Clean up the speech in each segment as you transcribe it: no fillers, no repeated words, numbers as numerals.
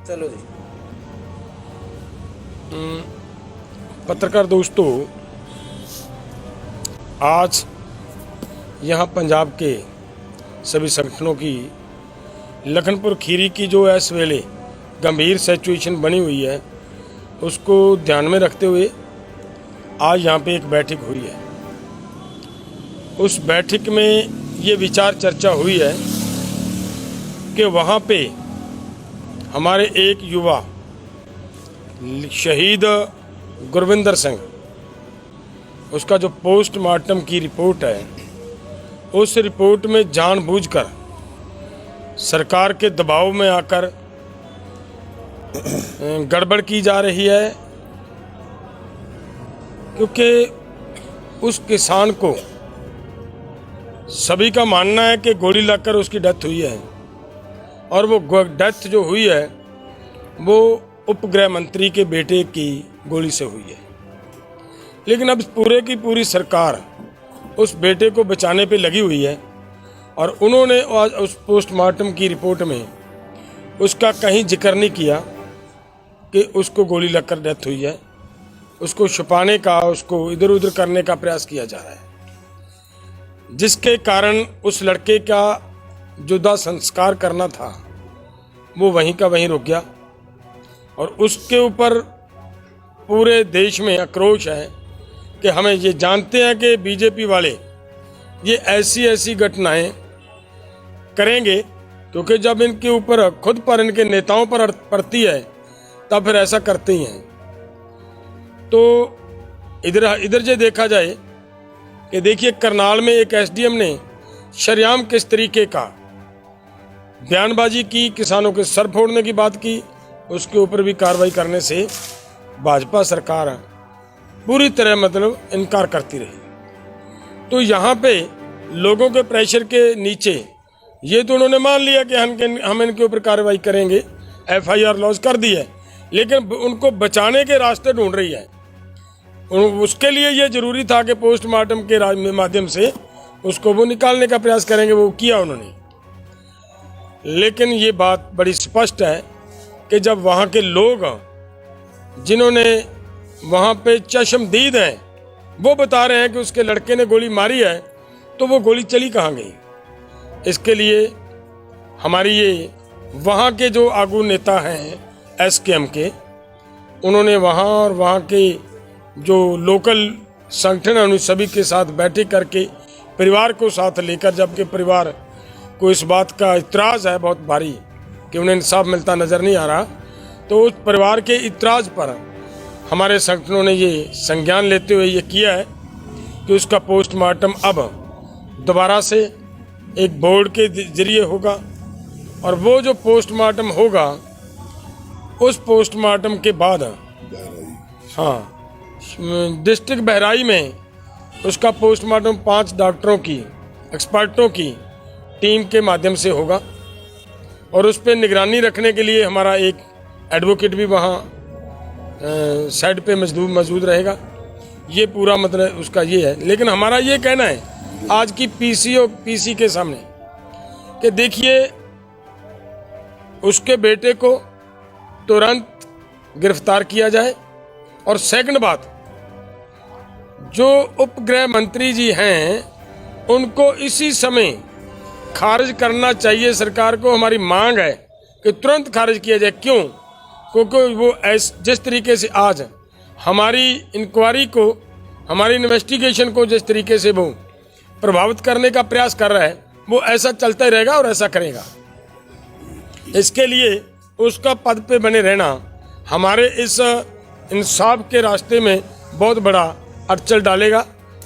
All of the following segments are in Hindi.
चलो जी। पत्रकार दोस्तों, आज यहाँ पंजाब के सभी संगठनों की लखनपुर खीरी की जो इस वेले गंभीर सिचुएशन बनी हुई है, उसको ध्यान में रखते हुए आज यहाँ पे एक बैठक हुई है। उस बैठक में ये विचार चर्चा हुई है कि वहाँ पे हमारे एक युवा शहीद गुरविंदर सिंह, उसका जो पोस्टमार्टम की रिपोर्ट है, उस रिपोर्ट में जानबूझकर सरकार के दबाव में आकर गड़बड़ की जा रही है, क्योंकि उस किसान को सभी का मानना है कि गोली लगकर उसकी डेथ हुई है, और वो डेथ जो हुई है वो उपगृह मंत्री के बेटे की गोली से हुई है। लेकिन अब पूरे की पूरी सरकार उस बेटे को बचाने पे लगी हुई है, और उन्होंने आज उस पोस्टमार्टम की रिपोर्ट में उसका कहीं जिक्र नहीं किया कि उसको गोली लगकर डेथ हुई है। उसको छुपाने का, उसको इधर उधर करने का प्रयास किया जा रहा है, जिसके कारण उस लड़के का जो दाह संस्कार करना था वो वहीं का वहीं रुक गया। और उसके ऊपर पूरे देश में आक्रोश है कि हमें ये जानते हैं कि बीजेपी वाले ये ऐसी ऐसी घटनाएं करेंगे, क्योंकि जब इनके ऊपर खुद पर इनके नेताओं पर पड़ती है तब फिर ऐसा करते ही हैं। तो इधर जो देखा जाए कि देखिए, करनाल में एक एसडीएम ने शरेआम किस तरीके का बयानबाजी की, किसानों के सर फोड़ने की बात की, उसके ऊपर भी कार्रवाई करने से भाजपा सरकार पूरी तरह मतलब इनकार करती रही। तो यहाँ पे लोगों के प्रेशर के नीचे ये तो उन्होंने मान लिया कि हम इनके ऊपर कार्रवाई करेंगे, एफआईआर लॉन्च कर दी है, लेकिन उनको बचाने के रास्ते ढूंढ रही है। उसके लिए ये जरूरी था कि पोस्टमार्टम के माध्यम से उसको वो निकालने का प्रयास करेंगे, वो किया उन्होंने। लेकिन ये बात बड़ी स्पष्ट है कि जब वहाँ के लोग जिन्होंने वहाँ पे चश्मदीद हैं वो बता रहे हैं कि उसके लड़के ने गोली मारी है, तो वो गोली चली कहाँ गई? इसके लिए हमारी ये वहाँ के जो आगू नेता हैं एसकेएम के, उन्होंने वहाँ और वहाँ के जो लोकल संगठन हैं उन सभी के साथ बैठक करके परिवार को साथ लेकर, जबकि परिवार को इस बात का इतराज़ है बहुत भारी कि उन्हें इंसाफ मिलता नज़र नहीं आ रहा, तो उस परिवार के इतराज़ पर हमारे संगठनों ने ये संज्ञान लेते हुए ये किया है कि उसका पोस्टमार्टम अब दोबारा से एक बोर्ड के जरिए होगा। और वो जो पोस्टमार्टम होगा, उस पोस्टमार्टम के बाद डिस्ट्रिक्ट बहराई में उसका पोस्टमार्टम 5 डॉक्टरों की, एक्सपर्टों की टीम के माध्यम से होगा। और उस पर निगरानी रखने के लिए हमारा एक एडवोकेट भी वहाँ साइड पे मौजूद रहेगा। ये पूरा मतलब उसका ये है। लेकिन हमारा ये कहना है आज की पीसी के सामने कि देखिए, उसके बेटे को तुरंत गिरफ्तार किया जाए। और सेकंड बात, जो उपगृह मंत्री जी हैं उनको इसी समय खारिज करना चाहिए सरकार को। हमारी मांग है कि तुरंत खारिज किया जाए। क्यों? क्योंकि वो जिस तरीके से आज हमारी इंक्वायरी को, हमारी इन्वेस्टिगेशन को जिस तरीके से वो प्रभावित करने का प्रयास कर रहा है, वो ऐसा चलता ही रहेगा और ऐसा करेगा। इसके लिए उसका पद पे बने रहना हमारे इस इंसाफ के रास्ते में बहुत बड़ा अड़चन डालेगा,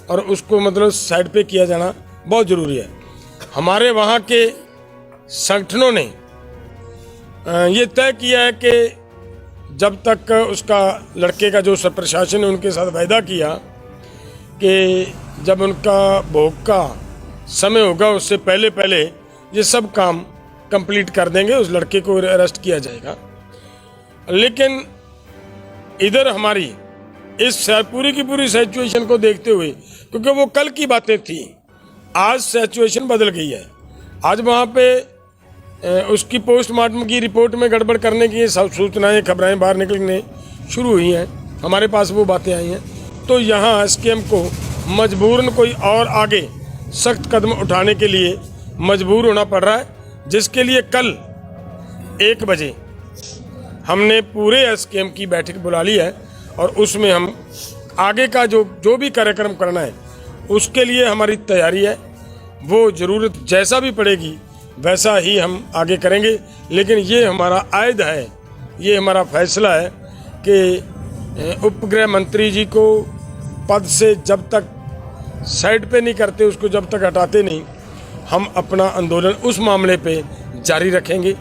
और उसको मतलब साइड पे किया जाना बहुत ज़रूरी है। हमारे वहाँ के संगठनों ने ये तय किया है कि जब तक उसका लड़के का जो प्रशासन ने उनके साथ वायदा किया कि जब उनका भोग का समय होगा उससे पहले पहले ये सब काम कंप्लीट कर देंगे, उस लड़के को अरेस्ट किया जाएगा। लेकिन इधर हमारी इस पूरी की पूरी सिचुएशन को देखते हुए, क्योंकि वो कल की बातें थी, आज सिचुएशन बदल गई है। आज वहाँ पे उसकी पोस्टमार्टम की रिपोर्ट में गड़बड़ करने की सब सूचनाएं खबरें बाहर निकलने शुरू हुई हैं, हमारे पास वो बातें आई हैं। तो यहाँ एसकेएम को मजबूरन कोई और आगे सख्त कदम उठाने के लिए मजबूर होना पड़ रहा है, जिसके लिए कल 1 बजे हमने पूरे एसकेएम की बैठक बुला ली है और उसमें हम आगे का जो भी कार्यक्रम करना है उसके लिए हमारी तैयारी है। वो ज़रूरत जैसा भी पड़ेगी वैसा ही हम आगे करेंगे, लेकिन ये हमारा आयद है, ये हमारा फैसला है कि उपगृह मंत्री जी को पद से जब तक साइड पे नहीं करते, उसको जब तक हटाते नहीं, हम अपना आंदोलन उस मामले पे जारी रखेंगे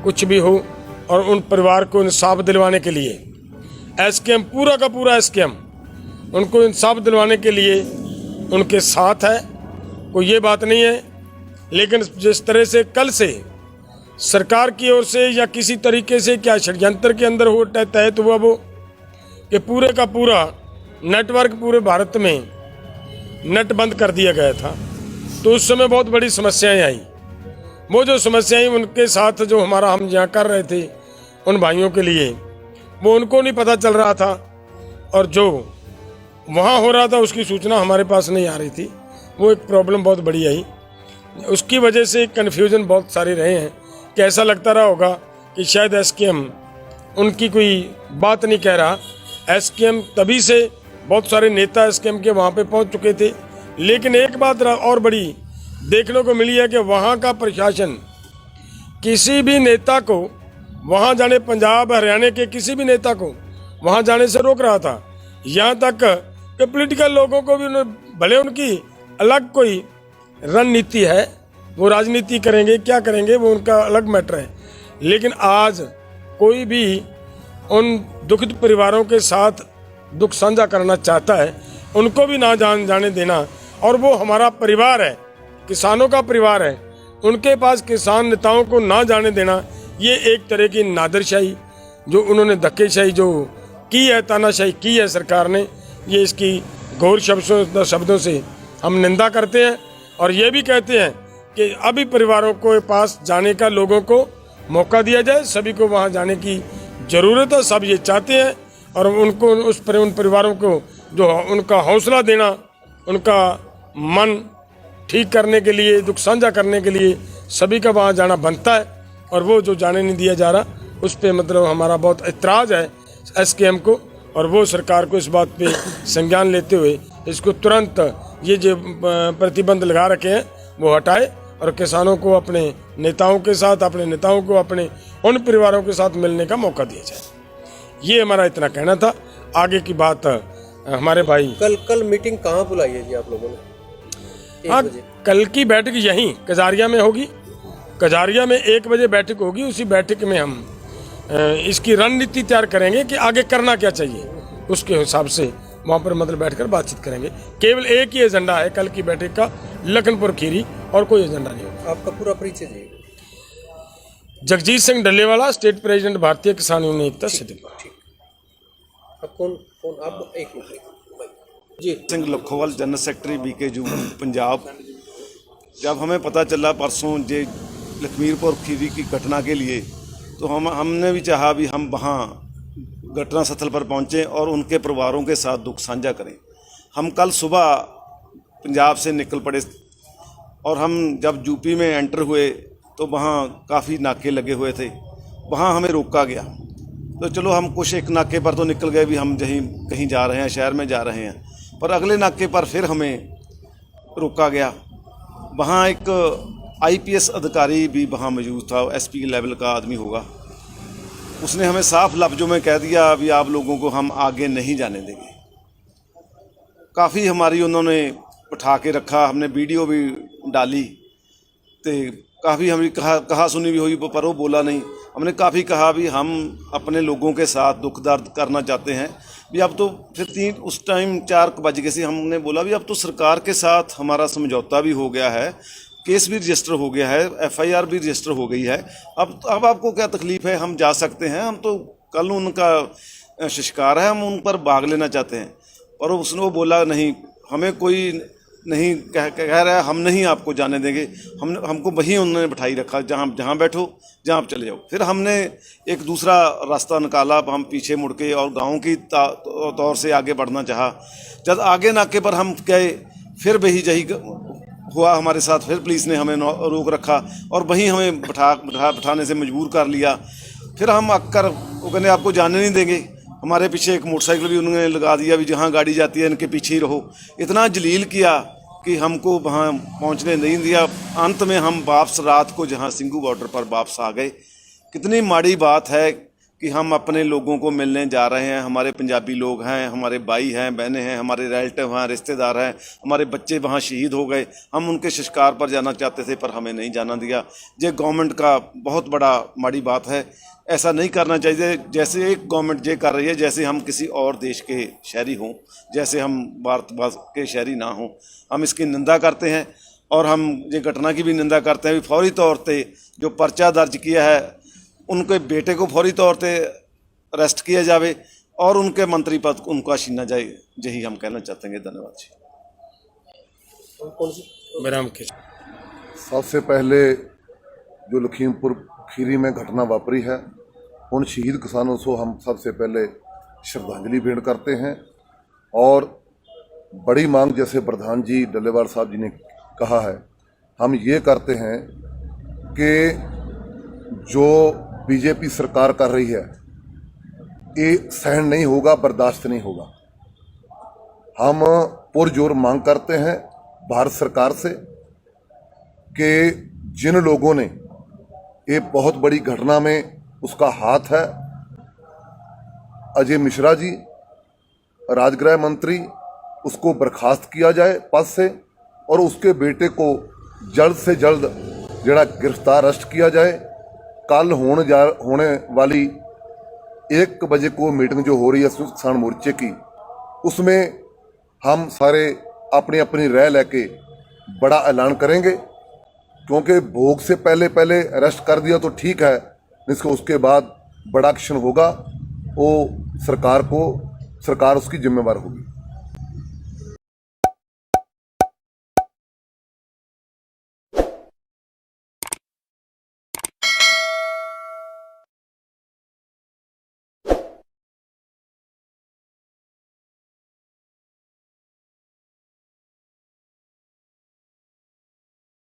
कुछ भी हो। और उन परिवार को इंसाफ दिलवाने के लिए एसकेएम पूरा का पूरा एसकेएम उनको इंसाफ दिलवाने के लिए उनके साथ है, कोई ये बात नहीं है। लेकिन जिस तरह से कल से सरकार की ओर से या किसी तरीके से क्या षड्यंत्र के अंदर हो तहत हुआ वो कि पूरे का पूरा नेटवर्क पूरे भारत में नेट बंद कर दिया गया था, तो उस समय बहुत बड़ी समस्याएं आई। वो जो समस्याएं उनके साथ जो हमारा हम यहाँ कर रहे थे उन भाइयों के लिए, वो उनको नहीं पता चल रहा था और जो वहाँ हो रहा था उसकी सूचना हमारे पास नहीं आ रही थी। वो एक प्रॉब्लम बहुत बड़ी आई, उसकी वजह से कन्फ्यूजन बहुत सारे रहे हैं कि ऐसा लगता रहा होगा कि शायद एसकेएम उनकी कोई बात नहीं कह रहा। एसकेएम तभी से बहुत सारे नेता एसकेएम के वहाँ पे पहुँच चुके थे, लेकिन एक बात और बड़ी देखने को मिली है कि वहाँ का प्रशासन किसी भी नेता को वहाँ जाने, पंजाब हरियाणा के किसी भी नेता को वहाँ जाने से रोक रहा था। यहाँ तक कि पॉलिटिकल लोगों को भी भले उनकी अलग कोई रणनीति है, वो राजनीति करेंगे क्या करेंगे वो उनका अलग मैटर है, लेकिन आज कोई भी उन दुखित परिवारों के साथ दुख साझा करना चाहता है उनको भी ना जाने देना। और वो हमारा परिवार है, किसानों का परिवार है, उनके पास किसान नेताओं को ना जाने देना, ये एक तरह की नादरशाही जो उन्होंने धक्केशाही जो की है, तानाशाही की है सरकार ने, ये इसकी घोर शब्दों से हम निंदा करते हैं। और ये भी कहते हैं कि अभी परिवारों को पास जाने का लोगों को मौका दिया जाए, सभी को वहाँ जाने की ज़रूरत है, सब ये चाहते हैं। और उनको उन परिवारों को जो उनका हौसला देना, उनका मन ठीक करने के लिए, दुख साझा करने के लिए सभी का वहाँ जाना बनता है। और वो जो जाने नहीं दिया जा रहा उस पर मतलब हमारा बहुत एतराज़ है एसकेएम को, और वो सरकार को इस बात पे संज्ञान लेते हुए इसको तुरंत ये जो प्रतिबंध लगा रखे हैं वो हटाए और किसानों को अपने नेताओं के साथ, अपने नेताओं को अपने उन परिवारों के साथ मिलने का मौका दिया जाए। ये हमारा इतना कहना था। आगे की बात हमारे भाई कल मीटिंग कहाँ बुलाई है जी आप लोगों ने? हाँ, कल की बैठक यहीं कजारिया में होगी। कजारिया में 1 बजे बैठक होगी। उसी बैठक में हम इसकी रणनीति तैयार करेंगे कि आगे करना क्या चाहिए, उसके हिसाब से वहाँ पर मतलब बैठकर बातचीत करेंगे। केवल एक ही एजेंडा है कल की बैठक का, लखनपुर खीरी, और कोई एजेंडा नहीं होगा। आपका पूरा परिचय जी? Jagjit Singh Dallewala, state president, Bharatiya Kisan union Ekta Sidhupur. अब कौन आप? एक मिनट जी। Singh Lakhowal, general secretary BKU Punjab. जब हमें पता चला परसों जे लखमीरपुर खीरी की घटना के लिए, तो हमने भी चाहा भी हम वहाँ घटना स्थल पर पहुँचें और उनके परिवारों के साथ दुख साझा करें। हम कल सुबह पंजाब से निकल पड़े और हम जब यूपी में एंटर हुए तो वहाँ काफ़ी नाके लगे हुए थे, वहाँ हमें रोका गया। तो चलो हम कुछ एक नाके पर तो निकल गए भी, हम कहीं जा रहे हैं, शहर में जा रहे हैं, पर अगले नाके पर फिर हमें रोका गया। वहाँ एक आईपीएस अधिकारी भी वहाँ मौजूद था, एसपी लेवल का आदमी होगा। उसने हमें साफ लफ्ज़ों में कह दिया अभी आप लोगों को हम आगे नहीं जाने देंगे। काफ़ी हमारी उन्होंने उठा के रखा, हमने वीडियो भी डाली, तो काफ़ी हमारी कहा सुनी भी हुई, पर वो बोला नहीं। हमने काफ़ी कहा भी हम अपने लोगों के साथ दुख दर्द करना चाहते हैं भी। अब तो फिर उस टाइम 4 बज गए से हमने बोला भी अब तो सरकार के साथ हमारा समझौता भी हो गया है, केस भी रजिस्टर हो गया है, एफआईआर भी रजिस्टर हो गई है, अब आपको क्या तकलीफ़ है, हम जा सकते हैं। हम तो कल उनका संस्कार है, हम उन पर भाग लेना चाहते हैं। और उसने वो बोला नहीं, हमें कोई नहीं कह रहा है हम नहीं आपको जाने देंगे। हमको वहीं उन्होंने बिठाई रखा, जहाँ बैठो, जहाँ आप चले जाओ। फिर हमने एक दूसरा रास्ता निकाला, हम पीछे मुड़ के और गाँव की तौर से आगे बढ़ना चाहा। जब आगे नाके पर हम गए, फिर वही जही हुआ हमारे साथ। फिर पुलिस ने हमें रोक रखा और वहीं हमें बिठाने से मजबूर कर लिया। फिर हम आकर वो कहने आपको जाने नहीं देंगे। हमारे पीछे एक मोटरसाइकिल भी उन्होंने लगा दिया, भी जहाँ गाड़ी जाती है इनके पीछे ही रहो। इतना जलील किया कि हमको वहाँ पहुँचने नहीं दिया। अंत में हम वापस रात को जहाँ सिंघू बॉर्डर पर वापस आ गए। कितनी माड़ी बात है कि हम अपने लोगों को मिलने जा रहे हैं। हमारे पंजाबी लोग हैं, हमारे भाई हैं, बहनें हैं, हमारे रिलेटिव हैं, रिश्तेदार हैं, हमारे बच्चे वहाँ शहीद हो गए। हम उनके संस्कार पर जाना चाहते थे, पर हमें नहीं जाना दिया। ये गवर्नमेंट का बहुत बड़ा माड़ी बात है। ऐसा नहीं करना चाहिए। जैसे एक गवर्नमेंट ये कर रही है, जैसे हम किसी और देश के शहरी हों, जैसे हम भारतवर्ष के शहरी ना हों। हम इसकी निंदा करते हैं और हम ये घटना की भी निंदा करते हैं। फौरी तौर पे जो पर्चा दर्ज किया है, उनके बेटे को फौरी तौर पे अरेस्ट किया जाए और उनके मंत्री पद उनको छीना जाए। यही हम कहना चाहते हैं। धन्यवाद जी। कौन सी विराम के सबसे पहले जो लखीमपुर खीरी में घटना वापरी है, उन शहीद किसानों को हम सबसे पहले श्रद्धांजलि भेंट करते हैं। और बड़ी मांग, जैसे प्रधान जी डल्लेवाल साहब जी ने कहा है, हम ये करते हैं कि जो बीजेपी सरकार कर रही है, ये सहन नहीं होगा, बर्दाश्त नहीं होगा। हम पुरजोर मांग करते हैं भारत सरकार से कि जिन लोगों ने ये बहुत बड़ी घटना में उसका हाथ है, अजय मिश्रा जी राजगृह मंत्री, उसको बर्खास्त किया जाए पद से और उसके बेटे को जल्द से जल्द जरा गिरफ्तार अरेस्ट किया जाए। कल होने वाली 1 बजे को मीटिंग जो हो रही है संयुक्त किसान मोर्चे की, उसमें हम सारे अपनी अपनी राय लेके बड़ा ऐलान करेंगे। क्योंकि भोग से पहले पहले अरेस्ट कर दिया तो ठीक है, इसको उसके बाद बड़ा एक्शन होगा, वो सरकार उसकी जिम्मेवार होगी।